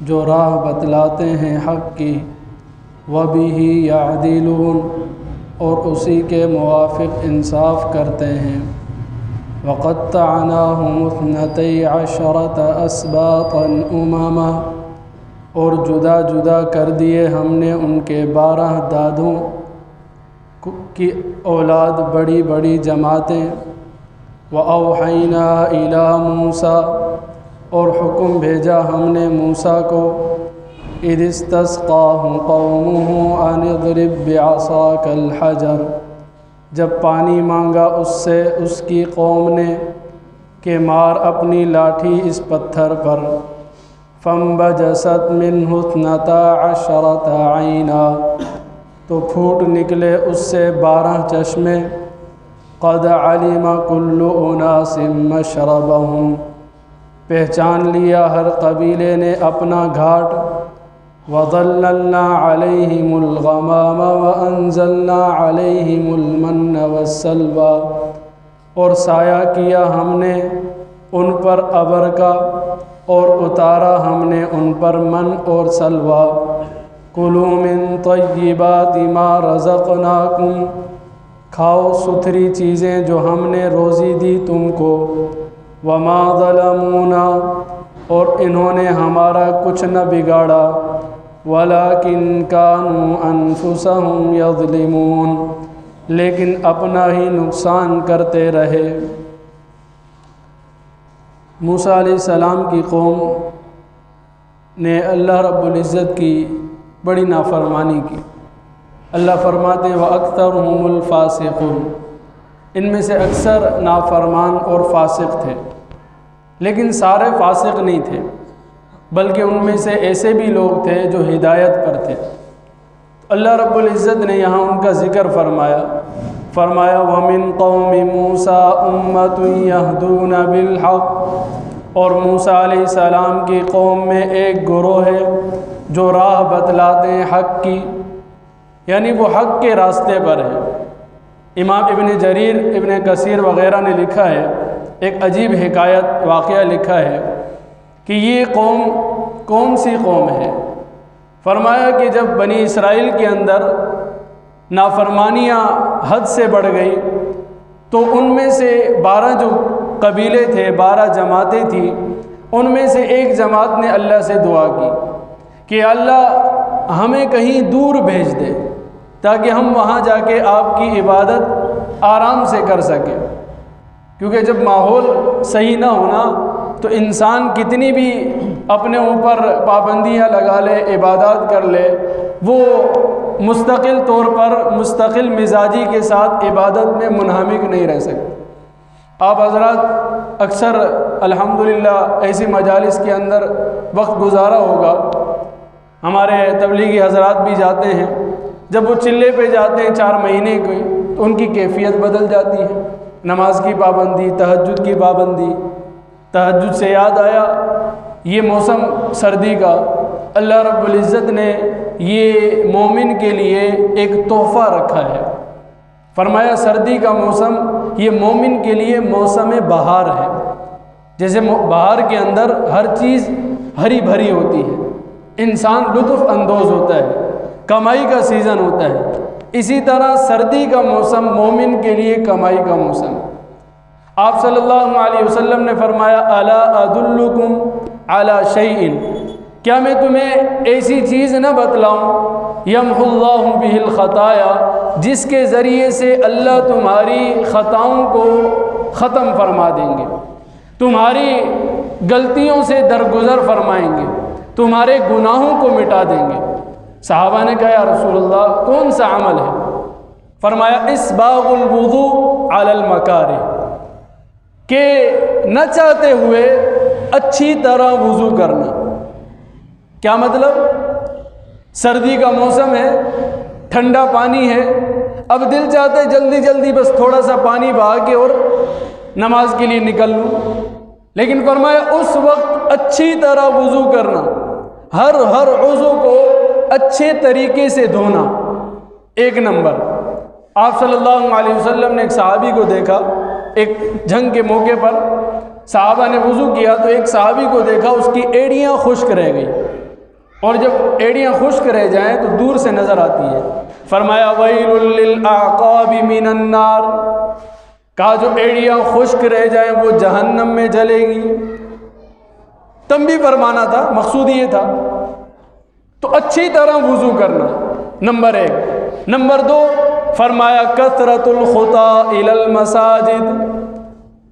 جو راہ بتلاتے ہیں حق کی، وَبِهِ يَعْدِلُونَ اور اسی کے موافق انصاف کرتے ہیں۔ وَقَطَّعْنَاهُمُ اثْنَتَيْ عَشْرَةَ أَسْبَاطًا أُمَمًا اور جدا جدا کر دیے ہم نے ان کے 12 دادوں کی اولاد بڑی بڑی جماعتیں۔ وَأَوْحَيْنَا إِلَىٰ مُوسَىٰ اور حکم بھیجا ہم نے موسیٰ کو، إِذِ اسْتَسْقَاهُ قَوْمُهُ أَنِ اضْرِب بِّعَصَاكَ الْحَجَرَ جب پانی مانگا اس سے اس کی قوم نے کہ مار اپنی لاٹھی اس پتھر پر۔ فَانبَجَسَتْ مِنْهُ اثْنَتَا عَشْرَةَ عَيْنًا تو پھوٹ نکلے اس سے 12 چشمے۔ قَدْ عَلِمَ كُلُّ أُنَاسٍ مَّشْرَبَهُمْ پہچان لیا ہر قبیلے نے اپنا گھاٹ۔ وَظَلَّلْنَا عَلَيْهِمُ الْغَمَامَ وَأَنزَلْنَا عَلَيْهِمُ الْمَنَّ وَالسَّلْوَىٰ اور سایہ کیا ہم نے ان پر ابر کا اور اتارا ہم نے ان پر من اور سلویٰ۔ کُلُوا مِن طَیِّبَاتِ مَا رَزَقْنَاکُمْ کھاؤ ستھری چیزیں جو ہم نے روزی دی تم کو۔ وَمَا ظَلَمُونَا اور انہوں نے ہمارا کچھ نہ بگاڑا، وَلَٰكِن كَانُوا أَنفُسَهُمْ يَظْلِمُونَ لیکن اپنا ہی نقصان کرتے رہے۔ موسیٰ علیہ السلام کی قوم نے اللہ رب العزت کی بڑی نافرمانی کی۔ اللہ فرماتے ہیں وَأَكْثَرُهُمُ الْفَاسِقُونَ ان میں سے اکثر نافرمان اور فاسق تھے، لیکن سارے فاسق نہیں تھے، بلکہ ان میں سے ایسے بھی لوگ تھے جو ہدایت پر تھے۔ اللہ رب العزت نے یہاں ان کا ذکر فرمایا وَمِن قَوْمِ مُوسَىٰ أُمَّةٌ يَهْدُونَ بِالْحَقِّ اور موسیٰ علیہ السلام کی قوم میں ایک گروہ ہے جو راہ بتلاتے ہیں حق کی، یعنی وہ حق کے راستے پر ہے۔ امام ابن جریر ابن کثیر وغیرہ نے لکھا ہے، ایک عجیب حکایت واقعہ لکھا ہے کہ یہ قوم کون سی قوم ہے۔ فرمایا کہ جب بنی اسرائیل کے اندر نافرمانیاں حد سے بڑھ گئی تو ان میں سے 12 جو قبیلے تھے، 12 جماعتیں تھیں، ان میں سے ایک جماعت نے اللہ سے دعا کی کہ اللہ ہمیں کہیں دور بھیج دے تاکہ ہم وہاں جا کے آپ کی عبادت آرام سے کر سکیں، کیونکہ جب ماحول صحیح نہ ہونا تو انسان کتنی بھی اپنے اوپر پابندیاں لگا لے، عبادات کر لے، وہ مستقل طور پر مستقل مزاجی کے ساتھ عبادت میں منہمک نہیں رہ سکتے۔ آپ حضرات اکثر الحمدللہ ایسی مجالس کے اندر وقت گزارا ہوگا، ہمارے تبلیغی حضرات بھی جاتے ہیں، جب وہ چلے پہ جاتے ہیں 4 مہینے کی تو ان کی کیفیت بدل جاتی ہے۔ نماز کی پابندی، تہجد کی پابندی۔ تہجد سے یاد آیا، یہ موسم سردی کا اللہ رب العزت نے یہ مومن کے لیے ایک تحفہ رکھا ہے۔ فرمایا سردی کا موسم یہ مومن کے لیے موسم بہار ہے۔ جیسے بہار کے اندر ہر چیز ہری بھری ہوتی ہے، انسان لطف اندوز ہوتا ہے، کمائی کا سیزن ہوتا ہے، اسی طرح سردی کا موسم مومن کے لیے کمائی کا موسم۔ آپ صلی اللہ علیہ وسلم نے فرمایا الا ادلکم علی شیء کیا میں تمہیں ایسی چیز نہ بتلاؤں یمحو اللہ بہ الخطایا جس کے ذریعے سے اللہ تمہاری خطاؤں کو ختم فرما دیں گے، تمہاری غلطیوں سے درگزر فرمائیں گے، تمہارے گناہوں کو مٹا دیں گے۔ صحابہ نے کہا یا رسول اللہ کون سا عمل ہے؟ فرمایا اسباغ الوضوء علی المکارہ کہ نہ چاہتے ہوئے اچھی طرح وضو کرنا۔ کیا مطلب؟ سردی کا موسم ہے، ٹھنڈا پانی ہے، اب دل چاہتا ہے جلدی جلدی بس تھوڑا سا پانی بہا کے اور نماز کے لیے نکل لوں، لیکن فرمایا اس وقت اچھی طرح وضو کرنا، ہر عضو کو اچھے طریقے سے دھونا۔ 1 نمبر۔ آپ صلی اللہ علیہ وسلم نے ایک صحابی کو دیکھا، ایک جنگ کے موقع پر صحابہ نے وضو کیا تو ایک صحابی کو دیکھا اس کی ایڑیاں خشک رہ گئی، اور جب ایڑیاں خشک رہ جائیں تو دور سے نظر آتی ہے۔ فرمایا ویل للاعقاب من النار، کہا جو ایڑیاں خشک رہ جائیں وہ جہنم میں جلے گی۔ تنبیہ فرمانا تھا، مقصود یہ تھا۔ تو اچھی طرح وضو کرنا نمبر 1۔ نمبر 2 فرمایا کثرت الخطا الی المساجد،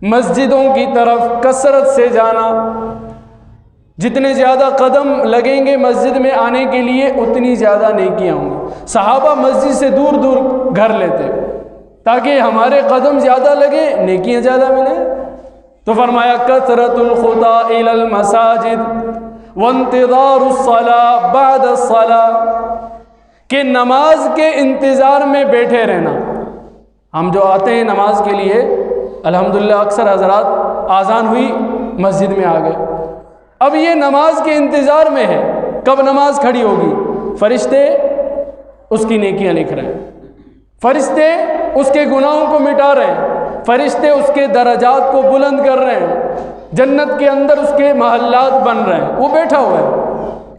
مسجدوں کی طرف کثرت سے جانا۔ جتنے زیادہ قدم لگیں گے مسجد میں آنے کے لیے اتنی زیادہ نیکیاں ہوں گی۔ صحابہ مسجد سے دور دور گھر لیتے تاکہ ہمارے قدم زیادہ لگے، نیکیاں زیادہ ملیں۔ تو فرمایا کثرت الخطا الی المساجد وانتظار الصلاة بعد الصلاة، کہ نماز کے انتظار میں بیٹھے رہنا۔ ہم جو آتے ہیں نماز کے لیے، الحمدللہ اکثر حضرات آذان ہوئی مسجد میں آ گئے، اب یہ نماز کے انتظار میں ہے، کب نماز کھڑی ہوگی۔ فرشتے اس کی نیکیاں لکھ رہے ہیں، فرشتے اس کے گناہوں کو مٹا رہے ہیں، فرشتے اس کے درجات کو بلند کر رہے ہیں، جنت کے اندر اس کے محلات بن رہے ہیں۔ وہ بیٹھا ہوا ہے،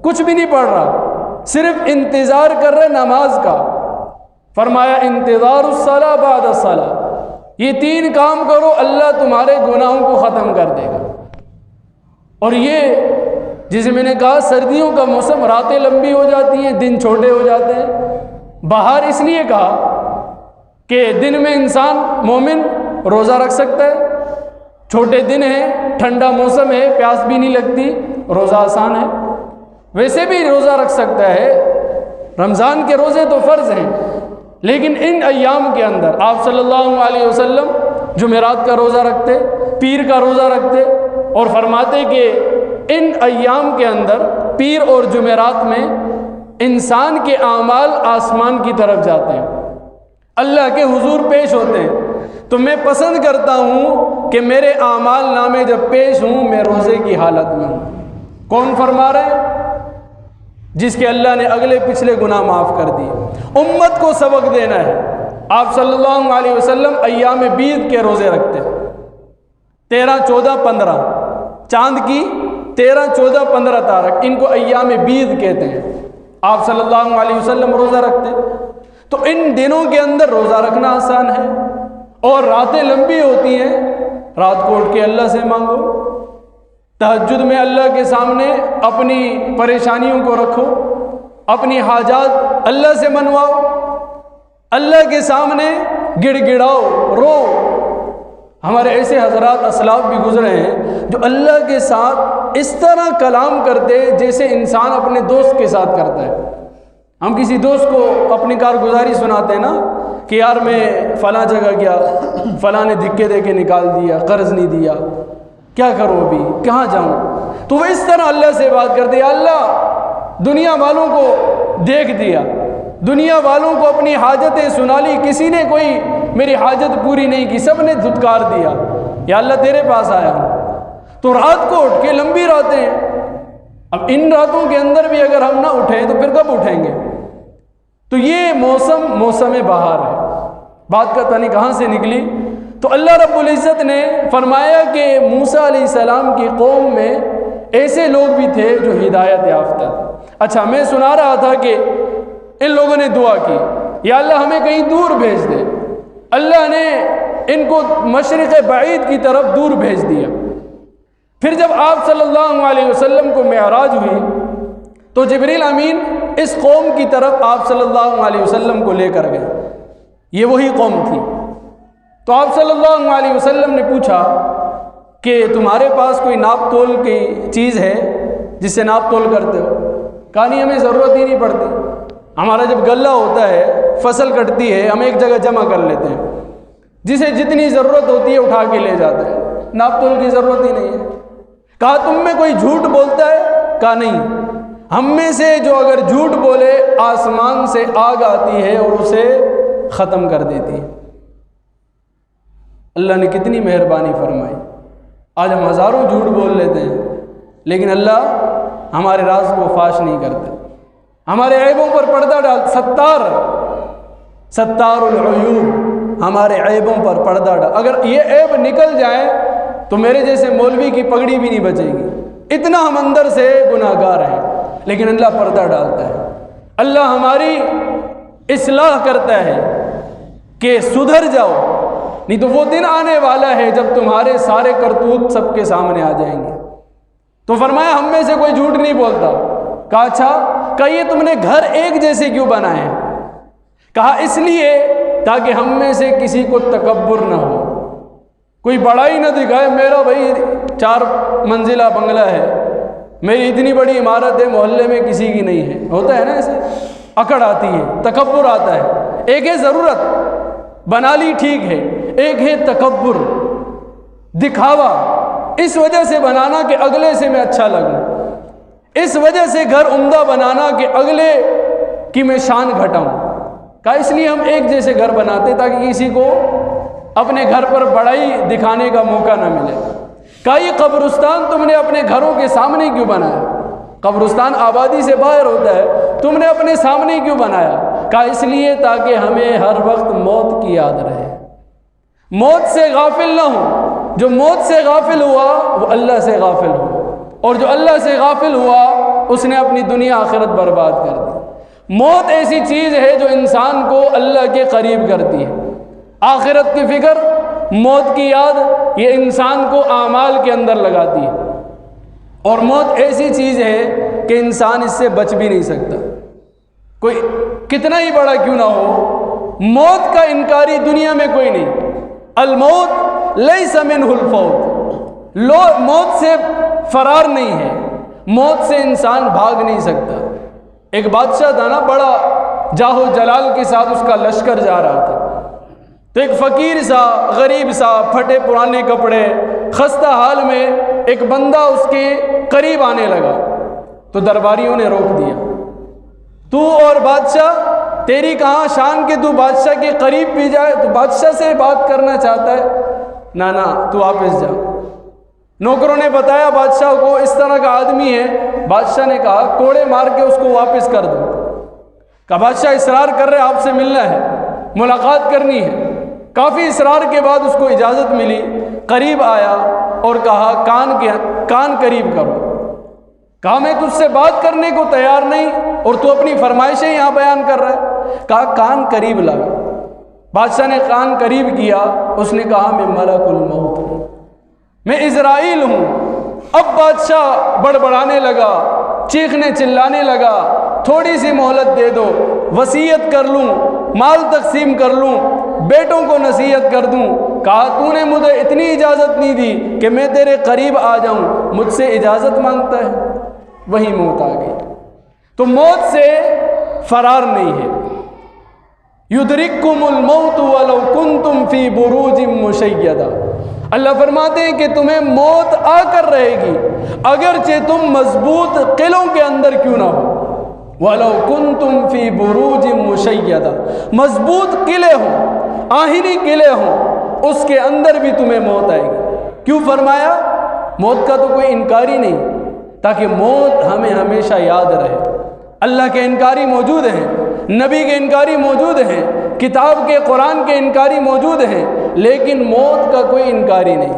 کچھ بھی نہیں پڑھ رہا، صرف انتظار کر رہے نماز کا۔ فرمایا انتظار الصلاة بعد الصلاة، یہ 3 کام کرو اللہ تمہارے گناہوں کو ختم کر دے گا۔ اور یہ جسے میں نے کہا سردیوں کا موسم، راتیں لمبی ہو جاتی ہیں، دن چھوٹے ہو جاتے ہیں۔ باہر اس لیے کہا کہ دن میں انسان مومن روزہ رکھ سکتا ہے، چھوٹے دن ہیں، ٹھنڈا موسم ہے، پیاس بھی نہیں لگتی، روزہ آسان ہے۔ ویسے بھی روزہ رکھ سکتا ہے، رمضان کے روزے تو فرض ہیں، لیکن ان ایام کے اندر آپ صلی اللہ علیہ وسلم جمعرات کا روزہ رکھتے، پیر کا روزہ رکھتے، اور فرماتے کہ ان ایام کے اندر پیر اور جمعرات میں انسان کے اعمال آسمان کی طرف جاتے ہیں، اللہ کے حضور پیش ہوتے ہیں۔ تو میں پسند کرتا ہوں کہ میرے اعمال نامے جب پیش ہوں میں روزے کی حالت میں ہوں۔ کون فرما رہے ہیں؟ جس کے اللہ نے اگلے پچھلے گناہ معاف کر دیے۔ امت کو سبق دینا ہے۔ آپ صلی اللہ علیہ وسلم ایام بیض کے روزے رکھتے، 13، 14، 15، چاند کی 13، 14، 15 تارک، ان کو ایام بیض کہتے ہیں۔ آپ صلی اللہ علیہ وسلم روزہ رکھتے، تو ان دنوں کے اندر روزہ رکھنا آسان ہے، اور راتیں لمبی ہوتی ہیں، رات کو اٹھ کے اللہ سے مانگو، تہجد میں اللہ کے سامنے اپنی پریشانیوں کو رکھو، اپنی حاجات اللہ سے منواؤ، اللہ کے سامنے گڑ گڑاؤ، رو۔ ہمارے ایسے حضرات اسلاف بھی گزرے ہیں جو اللہ کے ساتھ اس طرح کلام کرتے جیسے انسان اپنے دوست کے ساتھ کرتا ہے۔ ہم کسی دوست کو اپنی کارگزاری سناتے ہیں نا کہ یار میں فلاں جگہ گیا، فلاں نے دھکے دے کے نکال دیا، قرض نہیں دیا، کیا کروں ابھی، کہاں جاؤں؟ تو وہ اس طرح اللہ سے بات کرتے، یا اللہ دنیا والوں کو دیکھ دیا، دنیا والوں کو اپنی حاجتیں سنا لی، کسی نے کوئی میری حاجت پوری نہیں کی، سب نے دھتکار دیا، یا اللہ تیرے پاس آیا ہوں۔ تو رات کو اٹھ کے لمبی راتیں ہیں، اب ان راتوں کے اندر بھی اگر ہم نہ اٹھیں تو پھر کب اٹھیں گے؟ تو یہ موسم بہار ہے۔ بات کا تانی کہاں سے نکلی؟ تو اللہ رب العزت نے فرمایا کہ موسیٰ علیہ السلام کی قوم میں ایسے لوگ بھی تھے جو ہدایت یافتہ۔ اچھا، میں سنا رہا تھا کہ ان لوگوں نے دعا کی، یا اللہ ہمیں کہیں دور بھیج دے۔ اللہ نے ان کو مشرق بعید کی طرف دور بھیج دیا۔ پھر جب آپ صلی اللہ علیہ وسلم کو معراج ہوئی تو جبریل امین اس قوم کی طرف آپ صلی اللہ علیہ وسلم کو لے کر گئے، یہ وہی قوم تھی۔ تو آپ صلی اللہ علیہ وسلم نے پوچھا کہ تمہارے پاس کوئی ناپ تول کی چیز ہے جس سے ناپ تول کرتے ہو؟ کہا نہیں، ہمیں ضرورت ہی نہیں پڑتی، ہمارا جب غلہ ہوتا ہے، فصل کٹتی ہے، ہم ایک جگہ جمع کر لیتے ہیں، جسے جتنی ضرورت ہوتی ہے اٹھا کے لے جاتے ہیں، ناپ تول کی ضرورت ہی نہیں ہے۔ کہا تم میں کوئی جھوٹ بولتا ہے؟ کہا نہیں، ہم میں سے جو اگر جھوٹ بولے آسمان سے آگ آتی ہے اور اسے ختم کر دیتی ہے۔ اللہ نے کتنی مہربانی فرمائی۔ آج ہم ہزاروں جھوٹ بول لیتے ہیں لیکن اللہ ہمارے راز کو فاش نہیں کرتا، ہمارے عیبوں پر پردہ ڈال، ستار العیوب، ہمارے عیبوں پر پردہ ڈال۔ اگر یہ عیب نکل جائے تو میرے جیسے مولوی کی پگڑی بھی نہیں بچے گی، اتنا ہم اندر سے گناہگار ہیں۔ لیکن اللہ پردہ ڈالتا ہے، اللہ ہماری اصلاح کرتا ہے کہ سدھر جاؤ، نہیں تو وہ دن آنے والا ہے جب تمہارے سارے کرتوت سب کے سامنے آ جائیں گے۔ تو فرمایا ہم میں سے کوئی جھوٹ نہیں بولتا۔ کہا اچھا، کہا یہ تم نے گھر ایک جیسے کیوں بنائے ہیں؟ کہا اس لیے تاکہ ہم میں سے کسی کو تکبر نہ ہو، کوئی بڑائی نہ دکھائے، میرا بھائی 4 منزلہ بنگلہ ہے، میری اتنی بڑی عمارت ہے، محلے میں کسی کی نہیں ہے۔ ہوتا ہے نا ایسے، اکڑ آتی ہے، تکبر آتا ہے۔ ایک ہے ضرورت، بنا لی ٹھیک ہے، ایک ہے تکبر، دکھاوا، اس وجہ سے بنانا کہ اگلے سے میں اچھا لگوں، اس وجہ سے گھر عمدہ بنانا کہ اگلے کی میں شان گھٹاؤں۔ کہا اس لیے ہم ایک جیسے گھر بناتے تاکہ کسی کو اپنے گھر پر بڑائی دکھانے کا موقع نہ ملے۔ کہا یہ قبرستان تم نے اپنے گھروں کے سامنے کیوں بنایا؟ قبرستان آبادی سے باہر ہوتا ہے، تم نے اپنے سامنے کیوں بنایا؟ کہا اس لیے تاکہ ہمیں ہر وقت موت کی یاد رہے، موت سے غافل نہ ہو۔ جو موت سے غافل ہوا وہ اللہ سے غافل ہوا، اور جو اللہ سے غافل ہوا اس نے اپنی دنیا آخرت برباد کر دی۔ موت ایسی چیز ہے جو انسان کو اللہ کے قریب کرتی ہے۔ آخرت کی فکر، موت کی یاد، یہ انسان کو اعمال کے اندر لگاتی ہے، اور موت ایسی چیز ہے کہ انسان اس سے بچ بھی نہیں سکتا، کوئی کتنا ہی بڑا کیوں نہ ہو۔ موت کا انکاری دنیا میں کوئی نہیں۔ الموت لیس منہ الفوت، موت سے فرار نہیں ہے، موت سے انسان بھاگ نہیں سکتا۔ ایک بادشاہ تھا نا، بڑا جاہ و جلال کے ساتھ اس کا لشکر جا رہا تھا، تو ایک فقیر سا، غریب سا، پھٹے پرانے کپڑے، خستہ حال میں ایک بندہ اس کے قریب آنے لگا، تو درباریوں نے روک دیا۔ تو اور بادشاہ، تیری کہاں شان کہ تو بادشاہ کے قریب بھی جائے؟ تو بادشاہ سے بات کرنا چاہتا ہے، نا تو واپس جا۔ نوکروں نے بتایا بادشاہ کو اس طرح کا آدمی ہے، بادشاہ نے کہا کوڑے مار کے اس کو واپس کر دو۔ کہا بادشاہ اصرار کر رہے آپ سے ملنا ہے، ملاقات کرنی ہے۔ کافی اصرار کے بعد اس کو اجازت ملی، قریب آیا اور کہا کان قریب کرو۔ کہا میں تجھ سے بات کرنے کو تیار نہیں اور تو اپنی فرمائشیں یہاں بیان کر رہا ہے۔ کہا کان قریب لگا۔ بادشاہ نے کان قریب کیا، اس نے کہا میں ملک الموت ہوں، میں عزرائیل ہوں۔ اب بادشاہ بڑبڑانے لگا، چیخنے چلانے لگا، تھوڑی سی مہلت دے دو، وصیت کر لوں، مال تقسیم کر لوں، بیٹوں کو نصیحت کر دوں۔ کہا تو نے مجھے اتنی اجازت نہیں دی کہ میں تیرے قریب آ جاؤں، مجھ سے اجازت مانگتا ہے۔ وہی موت آ گئی۔ تو موت سے فرار نہیں ہے۔ یدرککم الموت ولو کنتم فی بروج مشیدہ، اللہ فرماتے ہیں کہ تمہیں موت آ کر رہے گی اگرچہ تم مضبوط قلعوں کے اندر کیوں نہ ہو۔ وَلَوْ كُنْتُمْ فِي بُرُوجٍ مُشَيَّدَةٍ، مضبوط قلعے ہوں، آہنی قلعے ہوں، اس کے اندر بھی تمہیں موت آئے گی۔ کیوں فرمایا؟ موت کا تو کوئی انکار ہی نہیں، تاکہ موت ہمیں ہمیشہ یاد رہے۔ اللہ کے انکاری موجود ہیں، نبی کے انکاری موجود ہیں، کتاب کے قرآن کے انکاری موجود ہیں، لیکن موت کا کوئی انکاری نہیں۔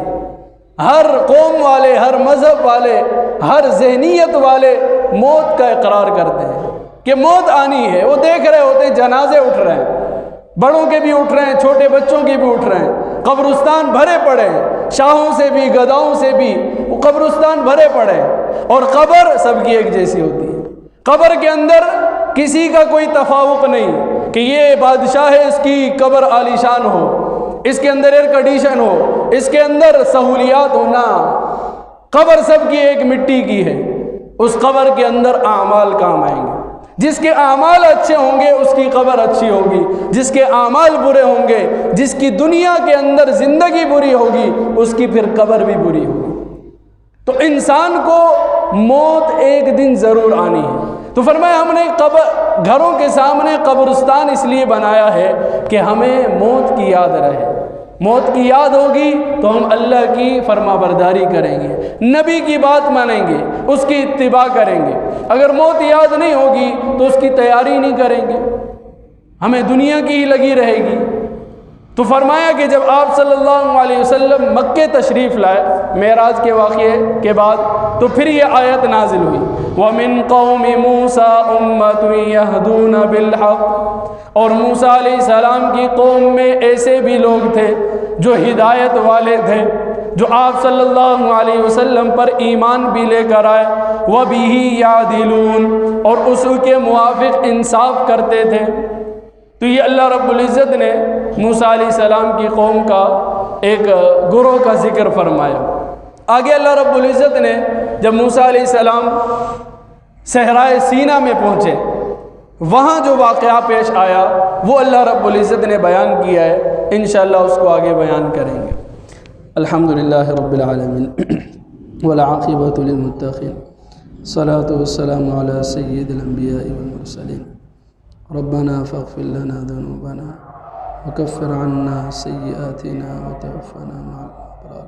ہر قوم والے، ہر مذہب والے، ہر ذہنیت والے موت کا اقرار کرتے ہیں کہ موت آنی ہے۔ وہ دیکھ رہے ہوتے ہیں جنازے اٹھ رہے ہیں، بڑوں کے بھی اٹھ رہے ہیں، چھوٹے بچوں کے بھی اٹھ رہے ہیں، قبرستان بھرے پڑے ہیں، شاہوں سے بھی گداؤں سے بھی وہ قبرستان بھرے پڑے ہیں، اور قبر سب کی ایک جیسی ہوتی ہے۔ قبر کے اندر کسی کا کوئی تفاوق نہیں کہ یہ بادشاہ ہے، اس کی قبر عالیشان ہو، اس کے اندر ایئر کنڈیشن ہو، اس کے اندر سہولیات ہونا۔ قبر سب کی ایک مٹی کی ہے، اس قبر کے اندر اعمال کام آئیں گے۔ جس کے اعمال اچھے ہوں گے اس کی قبر اچھی ہوگی، جس کے اعمال برے ہوں گے، جس کی دنیا کے اندر زندگی بری ہوگی، اس کی پھر قبر بھی بری ہوگی۔ تو انسان کو موت ایک دن ضرور آنی ہے۔ تو فرمایا ہم نے گھروں کے سامنے قبرستان اس لیے بنایا ہے کہ ہمیں موت کی یاد رہے۔ موت کی یاد ہوگی تو ہم اللہ کی فرما برداری کریں گے، نبی کی بات مانیں گے، اس کی اتباع کریں گے۔ اگر موت یاد نہیں ہوگی تو اس کی تیاری نہیں کریں گے، ہمیں دنیا کی ہی لگی رہے گی۔ تو فرمایا کہ جب آپ صلی اللہ علیہ وسلم مکے تشریف لائے معراج کے واقعے کے بعد، تو پھر یہ آیت نازل ہوئی، وَمِن قَوْمِ مُوسَىٰ أُمَّةٌ يَهْدُونَ بِالْحَقِّ، اور موسیٰ علیہ السلام کی قوم میں ایسے بھی لوگ تھے جو ہدایت والے تھے، جو آپ صلی اللہ علیہ وسلم پر ایمان بھی لے کر آئے، وَبِهِ يَعْدِلُونَ، اور اصول کے موافق انصاف کرتے تھے۔ تو یہ اللہ رب العزت نے موسیٰ علیہ السلام کی قوم کا ایک گروہ کا ذکر فرمایا۔ آگے اللہ رب العزت نے جب موسیٰ علیہ السلام صحرائے سینا میں پہنچے، وہاں جو واقعہ پیش آیا وہ اللہ رب العزت نے بیان کیا ہے، انشاءاللہ اس کو آگے بیان کریں گے۔ الحمدللہ رب العالمین والعاقبۃ للمتقین، الصلاۃ والسلام علی سید الانبیاء والمرسلین، ربنا فاغفر لنا ذنوبنا وكفر عنا سيئاتنا وتوفنا مع الأبرار،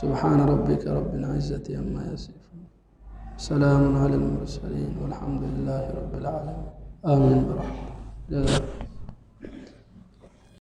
سبحان ربك رب العزة عما يصفون، سلام على المرسلين والحمد لله رب العالمين، آمين برحمته۔